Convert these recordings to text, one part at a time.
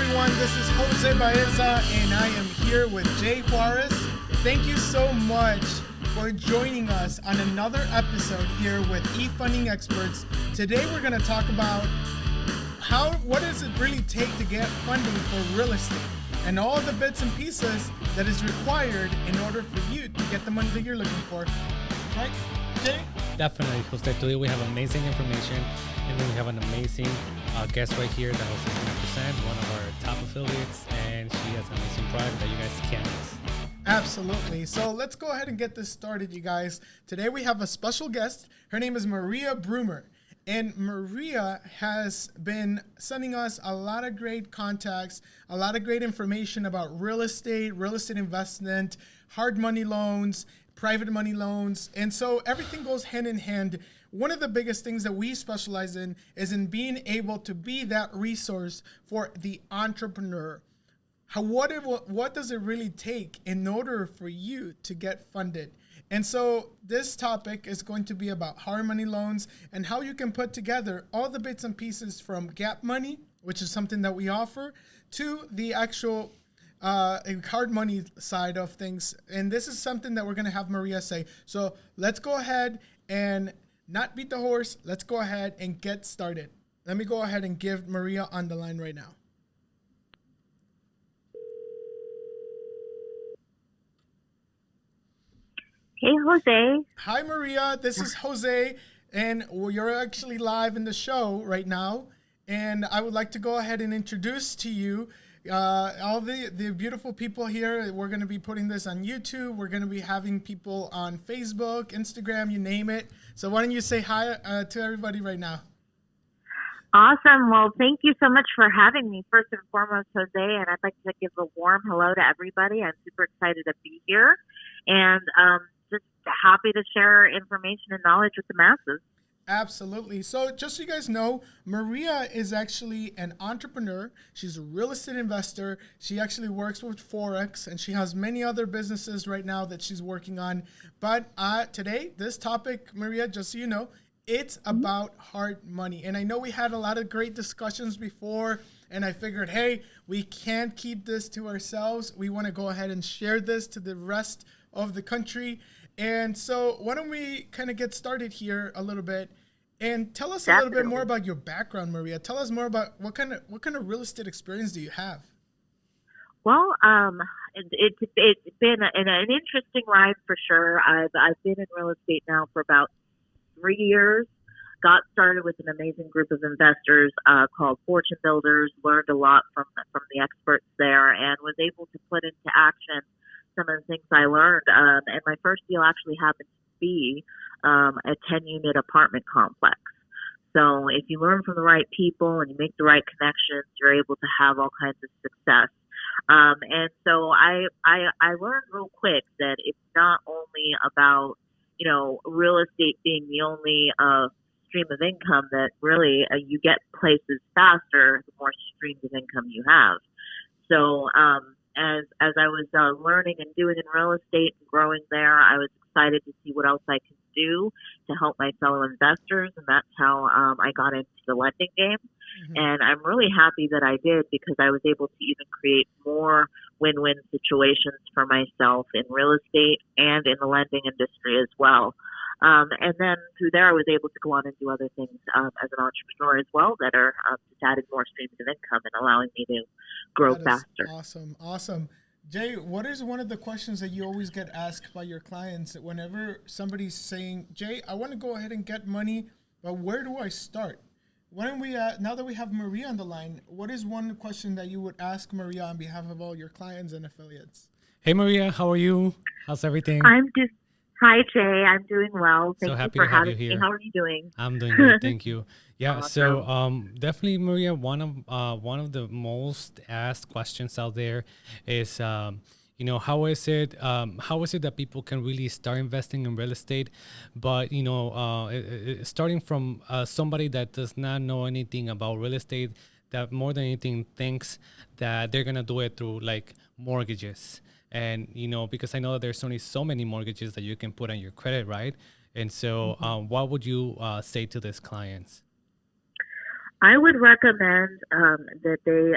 everyone. This is Jose Baeza, and I am here with Jay Juarez. Thank you so much for joining us on another episode here with eFunding Experts. Today we're going to talk about what does it really take to get funding for real estate and all the bits and pieces that is required in order for you to get the money that you're looking for. Right, Jay? Definitely, Jose. Today we have amazing information, and then we have an amazing guest right here that Jose is going to present, one of our top affiliates, and she has an amazing product that you guys can't miss. Absolutely. So let's go ahead and get this started, you guys. Today we have a special guest. Her name is Maria Bruemmer. And Maria has been sending us a lot of great contacts, a lot of great information about real estate investment, hard money loans, private money loans. And so everything goes hand in hand. One of the biggest things that we specialize in is in being able to be that resource for the entrepreneur. What does it really take in order for you to get funded? And so this topic is going to be about hard money loans and how you can put together all the bits and pieces from gap money, which is something that we offer, to the actual hard money side of things. And this is something that we're going to have Maria say. So let's go ahead and not beat the horse. Let's go ahead and get started. Let me go ahead and give Maria on the line right now. Hey, Jose. Hi, Maria. This is Jose, and you're actually live in the show right now. And I would like to go ahead and introduce to you all the beautiful people here. We're going to be putting this on YouTube. We're going to be having people on Facebook, Instagram, you name it. So why don't you say hi to everybody right now? Awesome. Well, thank you so much for having me, first and foremost, Jose. And I'd like to give a warm hello to everybody. I'm super excited to be here. And just happy to share information and knowledge with the masses. Absolutely. So just so you guys know, Maria is actually an entrepreneur. She's a real estate investor. She actually works with Forex, and she has many other businesses right now that she's working on. But today, this topic, Maria, just so you know, it's about hard money. And I know we had a lot of great discussions before, and I figured, hey, we can't keep this to ourselves. We want to go ahead and share this to the rest of the country. And so why don't we kind of get started here a little bit and tell us a little bit more about your background, Maria. Tell us more about what kind of real estate experience do you have? Well, it's been an interesting ride for sure. I've been in real estate now for about 3 years. Got started with an amazing group of investors called Fortune Builders. Learned a lot from the experts there, and was able to put into action some of the things I learned. And my first deal actually happened to be a 10-unit apartment complex. So if you learn from the right people and you make the right connections, you're able to have all kinds of success. And so I learned real quick that it's not only about, real estate being the only stream of income that really you get places faster the more streams of income you have. So as I was learning and doing in real estate and growing there, I was excited to see what else I could do to help my fellow investors, and that's how I got into the lending game. Mm-hmm. And I'm really happy that I did, because I was able to even create more win-win situations for myself in real estate and in the lending industry as well. And then through there, I was able to go on and do other things as an entrepreneur as well that are just adding more streams of income and allowing me to grow faster. Awesome. Jay, what is one of the questions that you always get asked by your clients whenever somebody's saying, Jay, I want to go ahead and get money, but where do I start? Why don't we, now that we have Maria on the line, what is one question that you would ask Maria on behalf of all your clients and affiliates? Hey, Maria, how are you? How's everything? Hi, Jay. I'm doing well. Thank you for having me. How are you doing? I'm doing good. Thank you. Yeah. Awesome. So definitely, Maria, one of the most asked questions out there is, how is it that people can really start investing in real estate, but starting from somebody that does not know anything about real estate, that more than anything thinks that they're gonna do it through like mortgages. And, because I know that there's only so many mortgages that you can put on your credit, right? And so what would you say to these clients? I would recommend that they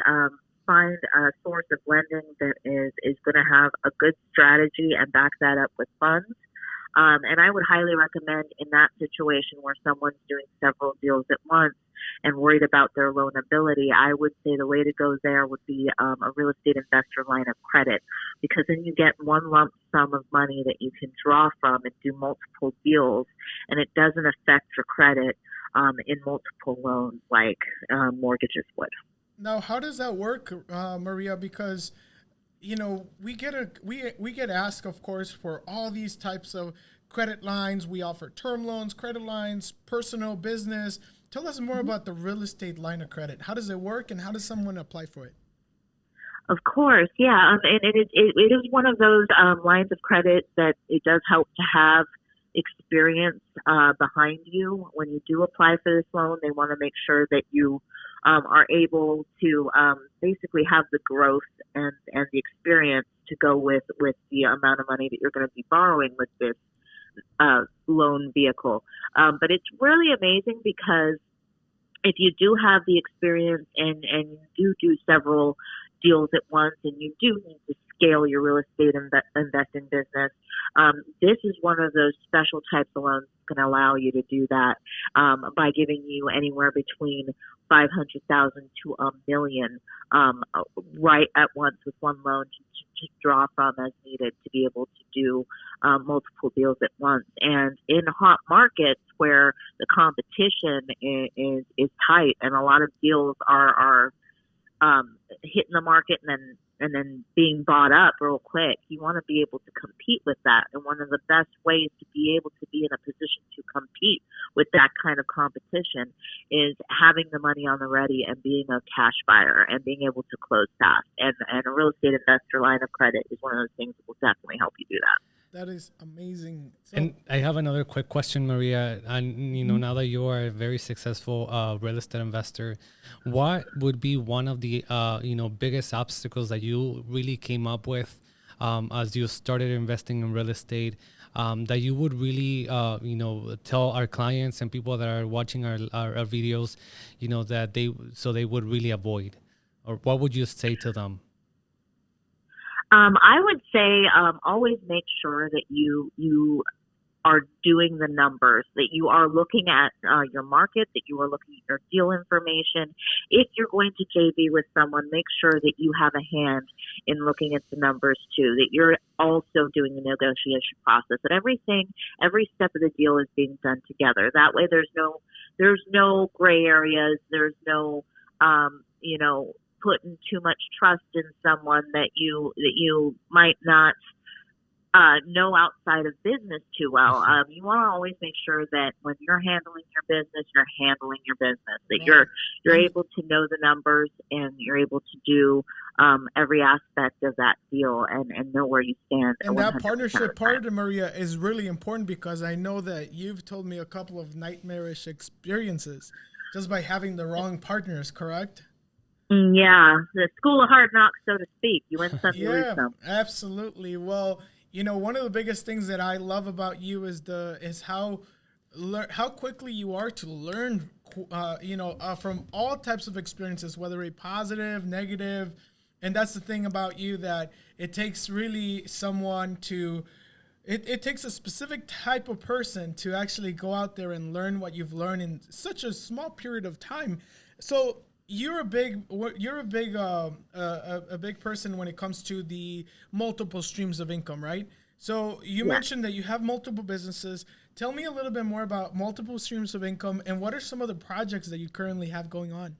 find a source of lending that is going to have a good strategy and back that up with funds. And I would highly recommend in that situation where someone's doing several deals at once and worried about their loanability, I would say the way to go there would be a real estate investor line of credit, because then you get one lump sum of money that you can draw from and do multiple deals, and it doesn't affect your credit in multiple loans like mortgages would. Now, how does that work, Maria? Because we get asked, of course, for all these types of credit lines. We offer term loans, credit lines, personal, business. Tell us more about the real estate line of credit. How does it work, and how does someone apply for it? Of course, yeah, and it is one of those lines of credit that it does help to have experience behind you. When you do apply for this loan, they want to make sure that you are able to basically have the growth and the experience to go with the amount of money that you're going to be borrowing with this loan vehicle. But it's really amazing because if you do have the experience and you do several deals at once and you do need to scale your real estate investing business, this is one of those special types of loans that's going to allow you to do that by giving you anywhere between $500,000 to $1 million right at once with one loan to draw from as needed to be able to do multiple deals at once. And in hot markets where the competition is tight and a lot of deals are hitting the market and then being bought up real quick, you want to be able to compete with that. And one of the best ways to be able to be in a position to compete with that kind of competition is having the money on the ready and being a cash buyer and being able to close fast. And a real estate investor line of credit is one of those things that will definitely help you do that. That is amazing. And I have another quick question, Maria. And now that you are a very successful real estate investor, what would be one of the biggest obstacles that you really came up with as you started investing in real estate that you would really tell our clients and people that are watching our videos, that they would really avoid, or what would you say to them? I would say always make sure that you are doing the numbers, that you are looking at your market, that you are looking at your deal information. If you're going to JV with someone, make sure that you have a hand in looking at the numbers too, that you're also doing the negotiation process, that every step of the deal is being done together. That way there's no gray areas, there's no putting too much trust in someone that you might not know outside of business too well. You want to always make sure that when you're handling your business, that you're able to know the numbers and you're able to do every aspect of that deal and know where you stand. And that partnership part, Maria, is really important, because I know that you've told me a couple of nightmarish experiences just by having the wrong partners, correct? Yeah, the school of hard knocks, so to speak. You win some, you lose some. Absolutely. Well, one of the biggest things that I love about you is how quickly you are to learn, from all types of experiences, whether a positive, negative, and that's the thing about you, that it takes really someone to. It takes a specific type of person to actually go out there and learn what you've learned in such a small period of time. So. You're a big person when it comes to the multiple streams of income, right? So you mentioned that you have multiple businesses. Tell me a little bit more about multiple streams of income, and what are some of the projects that you currently have going on?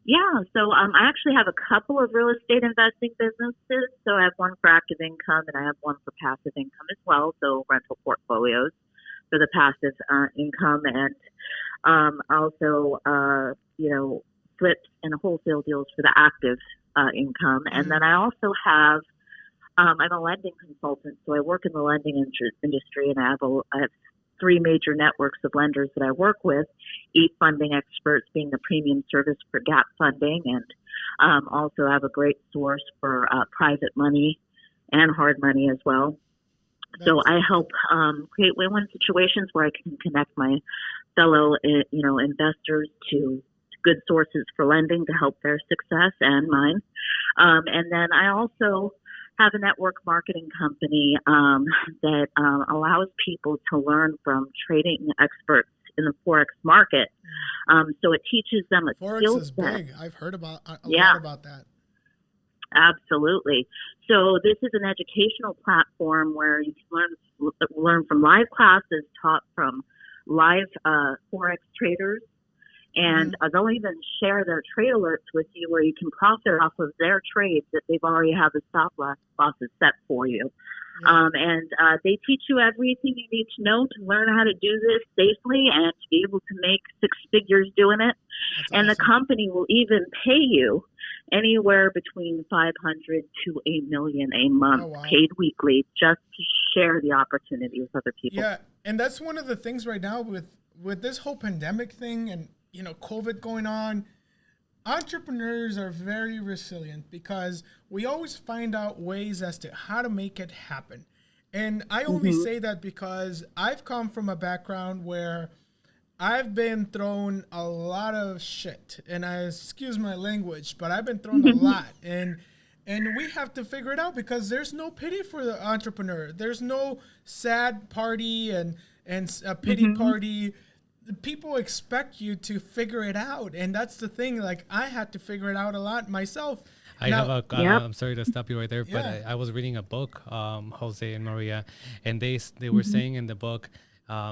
Yeah, so I actually have a couple of real estate investing businesses. So I have one for active income and I have one for passive income as well. So rental portfolios for the passive income, and also flips and wholesale deals for the active income. And then I also have, I'm a lending consultant, so I work in the lending industry, and I have three major networks of lenders that I work with, funding experts being the premium service for gap funding, and also have a great source for private money and hard money as well. So I help create win-win situations where I can connect my fellow, investors to good sources for lending to help their success and mine. And then I also have a network marketing company that allows people to learn from trading experts in the Forex market. So it teaches them a Forex skill is set. big. I've heard about a lot about that. Absolutely. So this is an educational platform where you can learn from live classes taught from live Forex traders. And they'll even share their trade alerts with you where you can profit off of their trades that they've already have the stop losses set for you. And they teach you everything you need to know to learn how to do this safely and to be able to make six figures doing it. That's and awesome. The company will even pay you anywhere between $500 to $1 million a month, paid weekly, just to share the opportunity with other people. Yeah, and that's one of the things right now with this whole pandemic thing and COVID going on. Entrepreneurs are very resilient because we always find out ways as to how to make it happen. And I only say that because I've come from a background where I've been thrown a lot of shit, and excuse my language, but I've been thrown a lot. And we have to figure it out because there's no pity for the entrepreneur. There's no sad party and a pity party. People expect you to figure it out, and that's the thing. Like, I had to figure it out a lot myself. I'm sorry to stop you right there, but I was reading a book, Jose and Maria, and they were saying in the book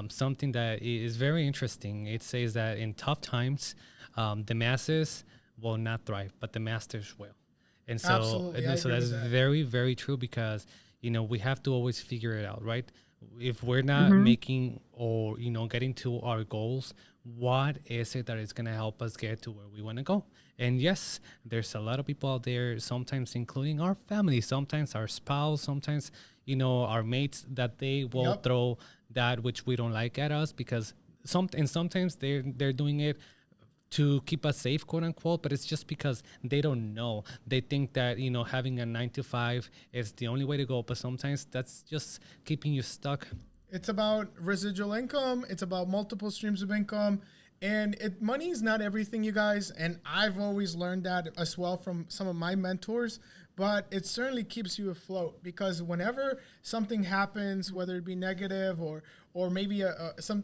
something that is very interesting. It says that in tough times, the masses will not thrive, but the masters will. And so, that's very, very true because we have to always figure it out, right? If we're not making or getting to our goals, what is it that is going to help us get to where we want to go? And yes, there's a lot of people out there, sometimes including our family, sometimes our spouse, sometimes our mates, that they will throw that which we don't like at us because sometimes they're doing it to keep us safe, quote unquote, but it's just because they don't know. They think that, having a 9-to-5 is the only way to go, but sometimes that's just keeping you stuck. It's about residual income. It's about multiple streams of income. And money is not everything, you guys. And I've always learned that as well from some of my mentors. But it certainly keeps you afloat because whenever something happens, whether it be negative or maybe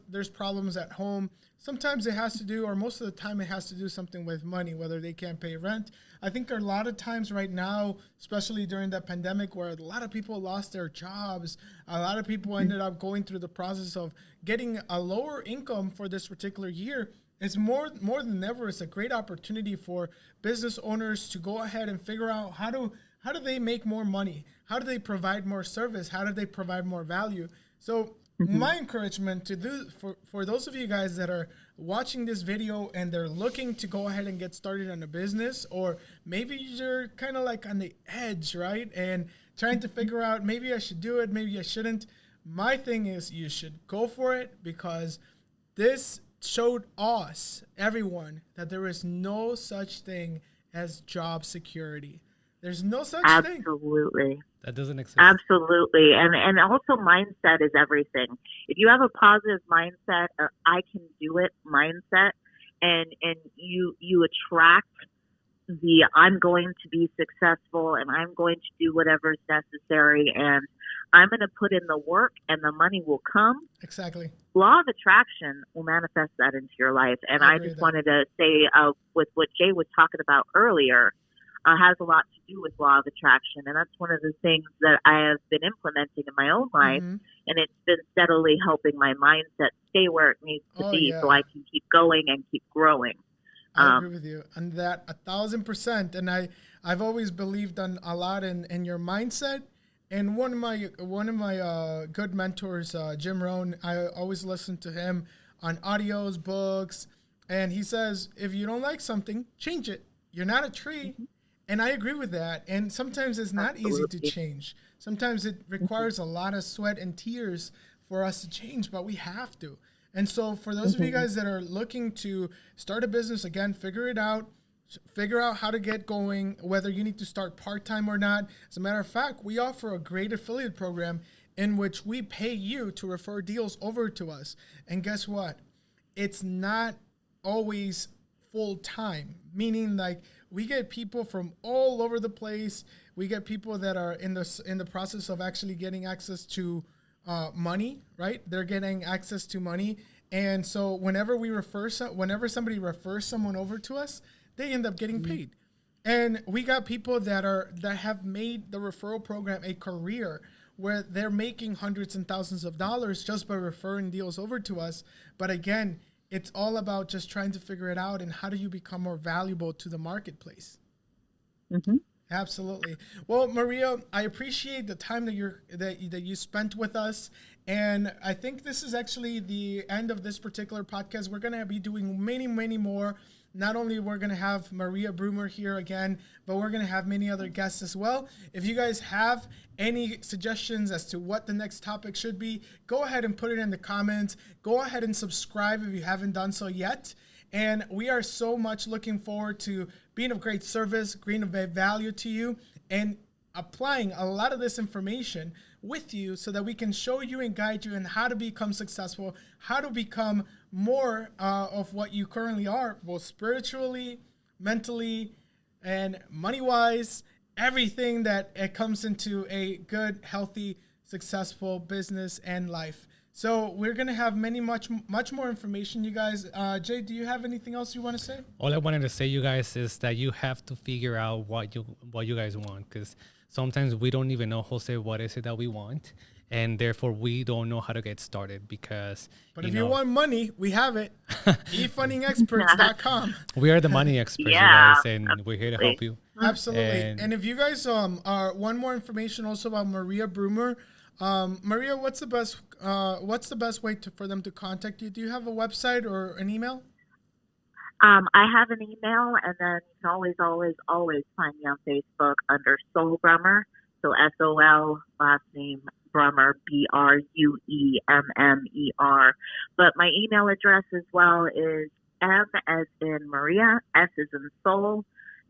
there's problems at home, sometimes it has to do, or most of the time it has to do something with money, whether they can't pay rent. I think there are a lot of times right now, especially during the pandemic, where a lot of people lost their jobs. A lot of people ended up going through the process of getting a lower income for this particular year. It's more than ever. It's a great opportunity for business owners to go ahead and figure out how do they make more money? How do they provide more service? How do they provide more value? So my encouragement to do for those of you guys that are watching this video and they're looking to go ahead and get started on a business, or maybe you're kind of like on the edge, right? And trying to figure out, maybe I should do it, maybe I shouldn't. My thing is you should go for it because this showed us, everyone, that there is no such thing as job security. There's no such thing. Absolutely. That doesn't exist. Absolutely. And also mindset is everything. If you have a positive mindset, or I can do it mindset, and you attract the I'm going to be successful and I'm going to do whatever is necessary and I'm going to put in the work and the money will come. Exactly. Law of attraction will manifest that into your life. And I just wanted to say with what Jay was talking about earlier, has a lot to do with law of attraction. And that's one of the things that I have been implementing in my own life. And it's been steadily helping my mindset stay where it needs to be so I can keep going and keep growing. I agree with you on that 1,000%. And I've always believed a lot in your mindset. And one of my good mentors, Jim Rohn, I always listen to him on audios, books, and he says, if you don't like something, change it. You're not a tree. And I agree with that. And sometimes it's not easy to change. Sometimes it requires a lot of sweat and tears for us to change, but we have to. And so for those of you guys that are looking to start a business, again, figure it out. Figure out how to get going, whether you need to start part-time or not. As a matter of fact, we offer a great affiliate program in which we pay you to refer deals over to us. And guess what? It's not always full time, meaning like we get people from all over the place. We get people that are in the process of actually getting access to money, right? They're getting access to money. And so whenever somebody refers someone over to us, they end up getting paid. And we got people that have made the referral program a career where they're making hundreds and thousands of dollars just by referring deals over to us. But again, it's all about just trying to figure it out and how do you become more valuable to the marketplace. Mm-hmm. Absolutely. Well, Maria, I appreciate the time that you spent with us. And I think this is actually the end of this particular podcast. We're going to be doing many, many more. Not only we're going to have Maria Bruemmer here again, but we're going to have many other guests as well. If you guys have any suggestions as to what the next topic should be, go ahead and put it in the comments. Go ahead and subscribe if you haven't done so yet. And we are so much looking forward to being of great service, being of value to you, and applying a lot of this information with you so that we can show you and guide you in how to become successful, how to become more of what you currently are, both spiritually, mentally, and money-wise, everything that it comes into a good, healthy, successful business and life. So we're going to have much more information, you guys. Jay, do you have anything else you want to say? All I wanted to say, you guys, is that you have to figure out what you guys want, because sometimes we don't even know, Jose, what is it that we want, and therefore we don't know how to get started. Because if you want money, we have it. efundingexperts.com. We are the money experts, Yeah, you guys, and we're here to help you. Absolutely. And if you guys are one more information also about Maria Bruemmer. Maria, what's the best way for them to contact you? Do you have a website or an email? I have an email, and then you can always find me on Facebook under Soul Bruemmer. So SOL, last name Bruemmer, BRUEMMER. But my email address as well is M as in Maria, S as in Soul,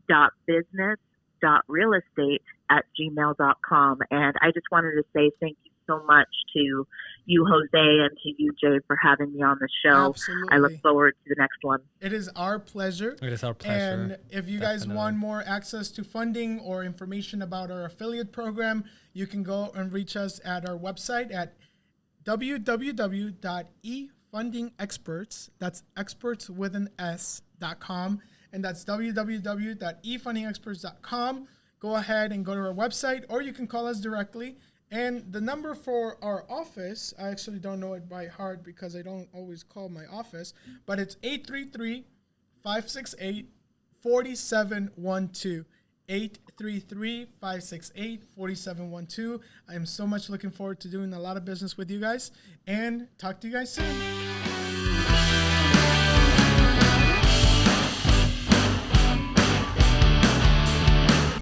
.business.realestate@gmail.com. And I just wanted to say thank you so much to you, Jose, and to you, Jay, for having me on the show. Absolutely. I look forward to the next one. It is our pleasure. It is our pleasure. And if you guys want more access to funding or information about our affiliate program, you can go and reach us at our website at www.efundingexperts. That's experts with an S.com. And that's www.efundingexperts.com. Go ahead and go to our website, or you can call us directly. And the number for our office, I actually don't know it by heart because I don't always call my office, but it's 833-568-4712. 833-568-4712. I am so much looking forward to doing a lot of business with you guys, and talk to you guys soon.